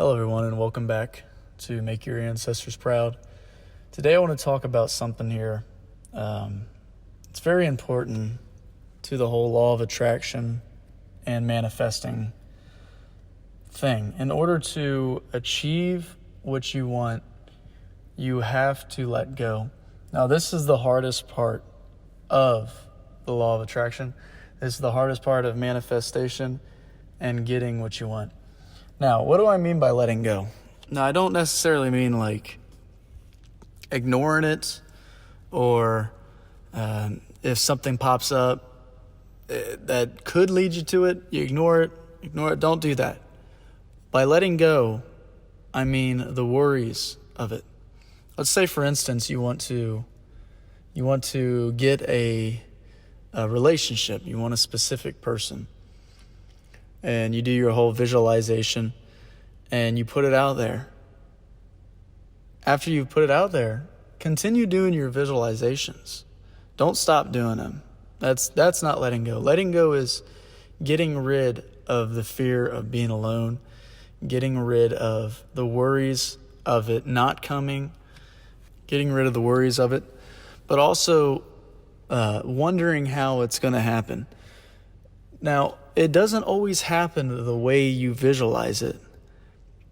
Hello everyone and welcome back to Make Your Ancestors Proud. Today I want to talk about something here. It's very important to the whole law of attraction and manifesting thing. In order to achieve what you want, you have to let go. Now this is the hardest part of the law of attraction. This is the hardest part of manifestation and getting what you want. Now, what do I mean by letting go? Now, I don't necessarily mean like ignoring it or if something pops up that could lead you to it, you ignore it. Don't do that. By letting go, I mean the worries of it. Let's say, for instance, you want to get a relationship. You want a specific person. And you do your whole visualization and you put it out there. After you put it out there, continue doing your visualizations. Don't stop doing them. That's not letting go. Letting go is getting rid of the fear of being alone, getting rid of the worries of it not coming, getting rid of the worries of it, but also wondering how it's going to happen. Now, it doesn't always happen the way you visualize it.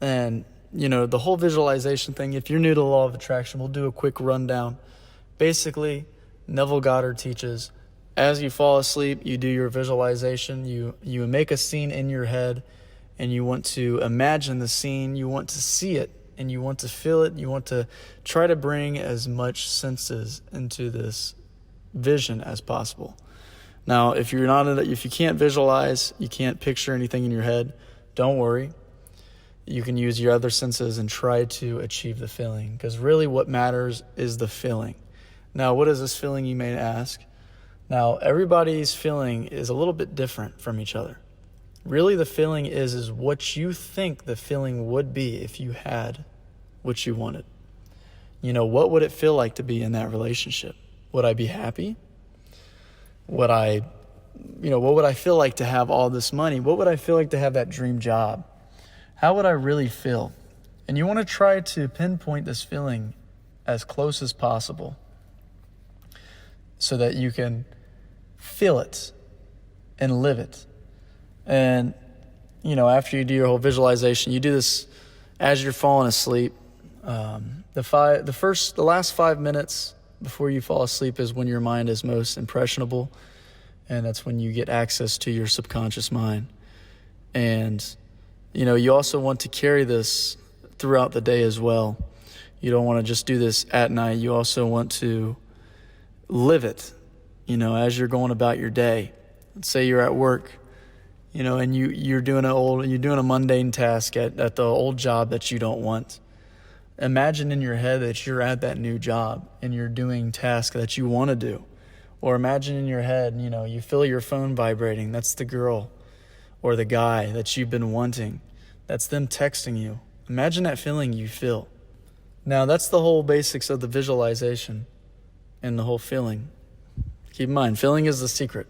And, the whole visualization thing, if you're new to the law of attraction, we'll do a quick rundown. Basically, Neville Goddard teaches, as you fall asleep, you do your visualization. You make a scene in your head, and you want to imagine the scene. You want to see it, and you want to feel it. You want to try to bring as much senses into this vision as possible. Now, if you can't visualize, you can't picture anything in your head, don't worry. You can use your other senses and try to achieve the feeling, because really what matters is the feeling. Now, what is this feeling, you may ask? Now, everybody's feeling is a little bit different from each other. Really, the feeling is what you think the feeling would be if you had what you wanted. What would it feel like to be in that relationship? Would I be happy? What would I feel like to have all this money? What would I feel like to have that dream job? How would I really feel? And you want to try to pinpoint this feeling as close as possible so that you can feel it and live it. And, after you do your whole visualization, you do this as you're falling asleep. The last 5 minutes before you fall asleep is when your mind is most impressionable, and that's when you get access to your subconscious mind. And, you also want to carry this throughout the day as well. You don't want to just do this at night. You also want to live it, as you're going about your day. Let's say you're at work, and you're doing a mundane task at the old job that you don't want. Imagine in your head that you're at that new job and you're doing tasks that you want to do. Or imagine in your head, you feel your phone vibrating. That's the girl or the guy that you've been wanting. That's them texting you. Imagine that feeling you feel. Now, that's the whole basics of the visualization and the whole feeling. Keep in mind, feeling is the secret.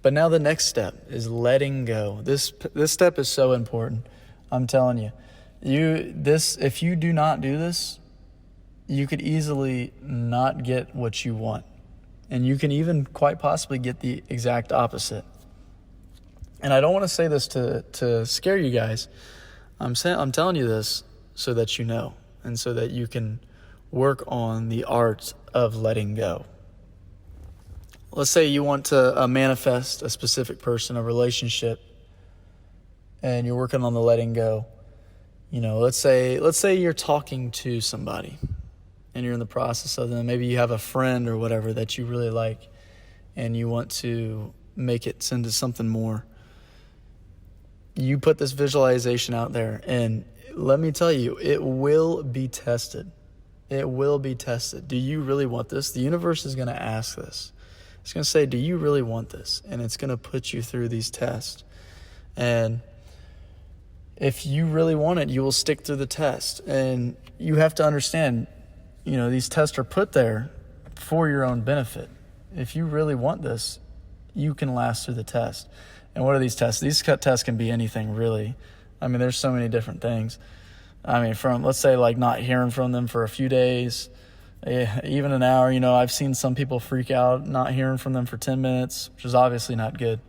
But now the next step is letting go. This step is so important. I'm telling you. If you do not do this, you could easily not get what you want. And you can even quite possibly get the exact opposite. And I don't want to say this to scare you guys. I'm telling you this so that you know, and so that you can work on the art of letting go. Let's say you want to manifest a specific person, a relationship, and you're working on the letting go. Let's say you're talking to somebody and you're in the process of them. Maybe you have a friend or whatever that you really like and you want to make it into something more. You put this visualization out there, and let me tell you, it will be tested. It will be tested. Do you really want this? The universe is going to ask this. It's going to say, do you really want this? And it's going to put you through these tests. And if you really want it, you will stick through the test. And you have to understand, these tests are put there for your own benefit. If you really want this, you can last through the test. And what are these tests? These tests can be anything, really. I mean, there's so many different things. I mean, from, let's say, like not hearing from them for a few days, even an hour. I've seen some people freak out not hearing from them for 10 minutes, which is obviously not good.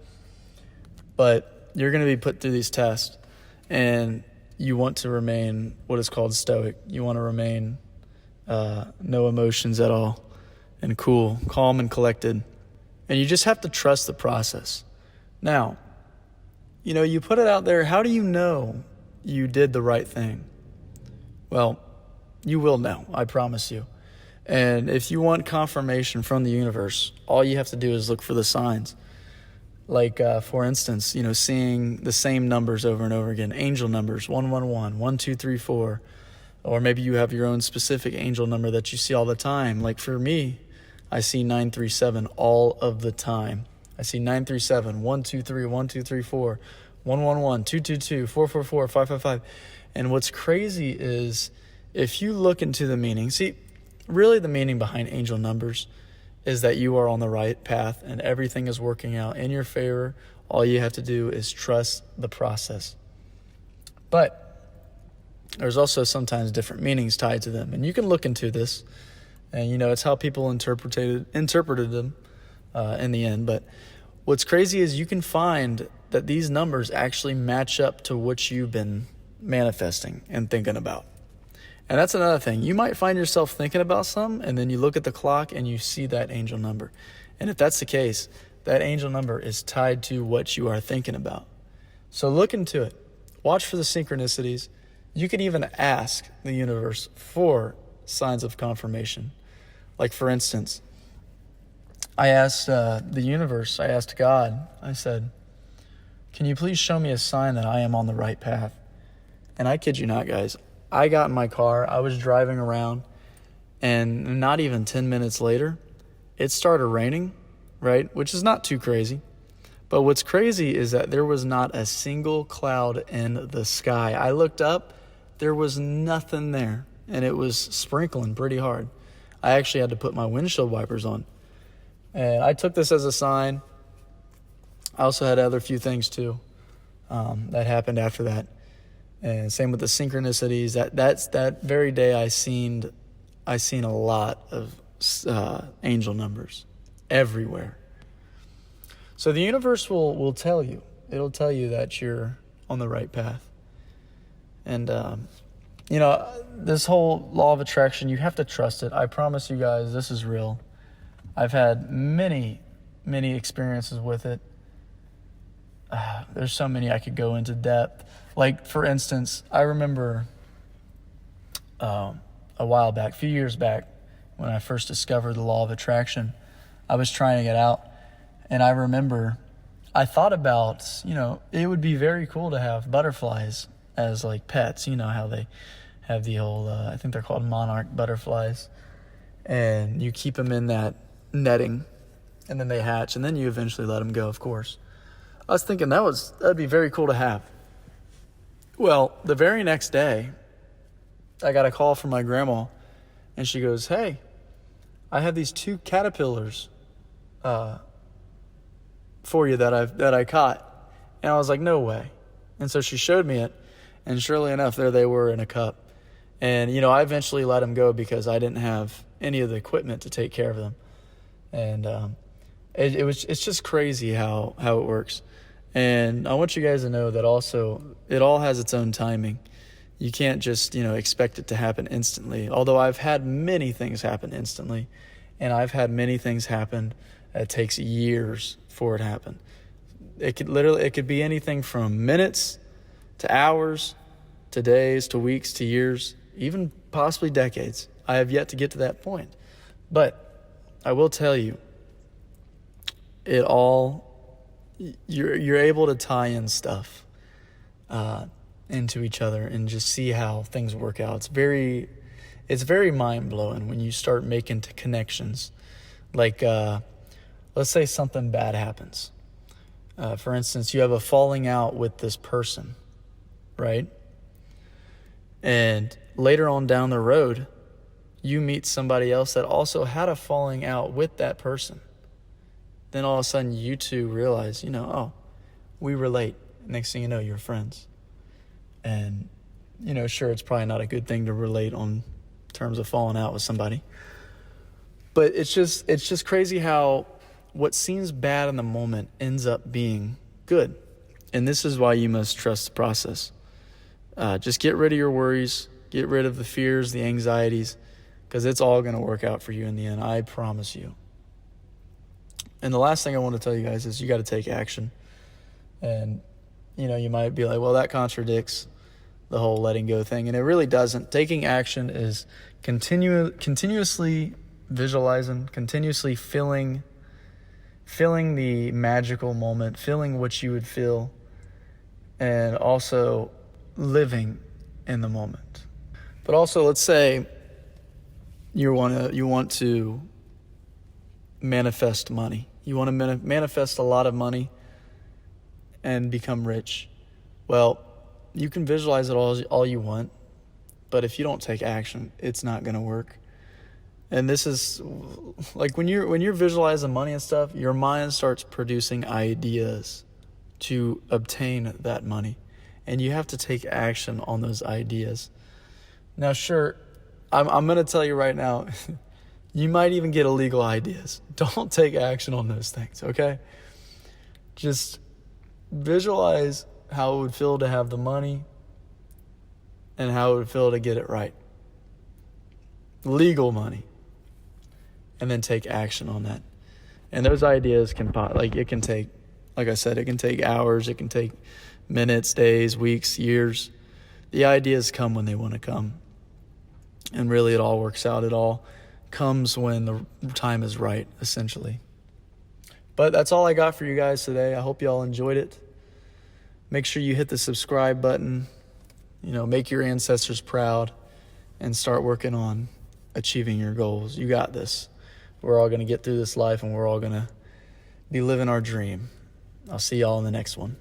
But you're going to be put through these tests, and you want to remain what is called stoic. You want to remain no emotions at all, and cool, calm and collected. And you just have to trust the process. Now, you put it out there. How do you know you did the right thing? Well, you will know, I promise you. And if you want confirmation from the universe, all you have to do is look for the signs. Like, for instance, seeing the same numbers over and over again. Angel numbers, 111, 1234. Or maybe you have your own specific angel number that you see all the time. Like for me, I see 937 all of the time. I see 937, 123, 1234, 111, 222, 444, 555. And what's crazy is if you look into the meaning, see, really the meaning behind angel numbers is that you are on the right path and everything is working out in your favor. All you have to do is trust the process. But there's also sometimes different meanings tied to them. And you can look into this, and it's how people interpreted them in the end. But what's crazy is you can find that these numbers actually match up to what you've been manifesting and thinking about. And that's another thing. You might find yourself thinking about something, and then you look at the clock and you see that angel number. And if that's the case, that angel number is tied to what you are thinking about. So look into it. Watch for the synchronicities. You can even ask the universe for signs of confirmation. Like, for instance, I asked I asked God, I said, can you please show me a sign that I am on the right path? And I kid you not, guys, I got in my car, I was driving around, and not even 10 minutes later, it started raining, right? Which is not too crazy. But what's crazy is that there was not a single cloud in the sky. I looked up, there was nothing there, and it was sprinkling pretty hard. I actually had to put my windshield wipers on. And I took this as a sign. I also had other few things too that happened after that. And same with the synchronicities. That very day I seen a lot of angel numbers everywhere. So the universe will tell you. It'll tell you that you're on the right path. And this whole law of attraction, you have to trust it. I promise you guys, this is real. I've had many, many experiences with it. There's so many I could go into depth. Like, for instance, I remember a while back, a few years back, when I first discovered the law of attraction, I was trying it out. And I remember I thought about, it would be very cool to have butterflies as like pets. You know how they have the whole, I think they're called monarch butterflies. And you keep them in that netting, and then they hatch, and then you eventually let them go, of course. I was thinking that'd be very cool to have. Well, the very next day, I got a call from my grandma, and she goes, "Hey, I have these 2 caterpillars for you that I caught." And I was like, "No way." And so she showed me it, and surely enough, there they were in a cup. And I eventually let them go because I didn't have any of the equipment to take care of them. And it's just crazy how it works. And I want you guys to know that also it all has its own timing. You can't just, expect it to happen instantly. Although I've had many things happen instantly, and I've had many things happen that takes years for it to happen. It could be anything from minutes to hours to days to weeks to years, even possibly decades. I have yet to get to that point. But I will tell you, you're able to tie in stuff into each other and just see how things work out. It's very mind-blowing when you start making connections. Like, let's say something bad happens. For instance, you have a falling out with this person, right? And later on down the road, you meet somebody else that also had a falling out with that person. Then all of a sudden you two realize, we relate. Next thing you know, you're friends. And, sure, it's probably not a good thing to relate on terms of falling out with somebody. But it's just crazy how what seems bad in the moment ends up being good. And this is why you must trust the process. Just get rid of your worries, get rid of the fears, the anxieties, because it's all going to work out for you in the end. I promise you. And the last thing I want to tell you guys is you got to take action. And, you might be like, well, that contradicts the whole letting go thing. And it really doesn't. Taking action is continuously visualizing, continuously feeling the magical moment, feeling what you would feel, and also living in the moment. But also, let's say you want to manifest money. You want to manifest a lot of money and become rich. Well, you can visualize it all you want, but if you don't take action, it's not going to work. And this is like when you're visualizing money and stuff, your mind starts producing ideas to obtain that money, and you have to take action on those ideas. Now, sure, I'm going to tell you right now, you might even get illegal ideas. Don't take action on those things, okay? Just visualize how it would feel to have the money and how it would feel to get it right. Legal money. And then take action on that. And those ideas can take, like I said, it can take hours, it can take minutes, days, weeks, years. The ideas come when they want to come. And really it all works out. It all comes when the time is right, essentially. But that's all I got for you guys today. I hope you all enjoyed it. Make sure you hit the subscribe button. Make your ancestors proud and start working on achieving your goals. You got this. We're all going to get through this life, and we're all going to be living our dream. I'll see y'all in the next one.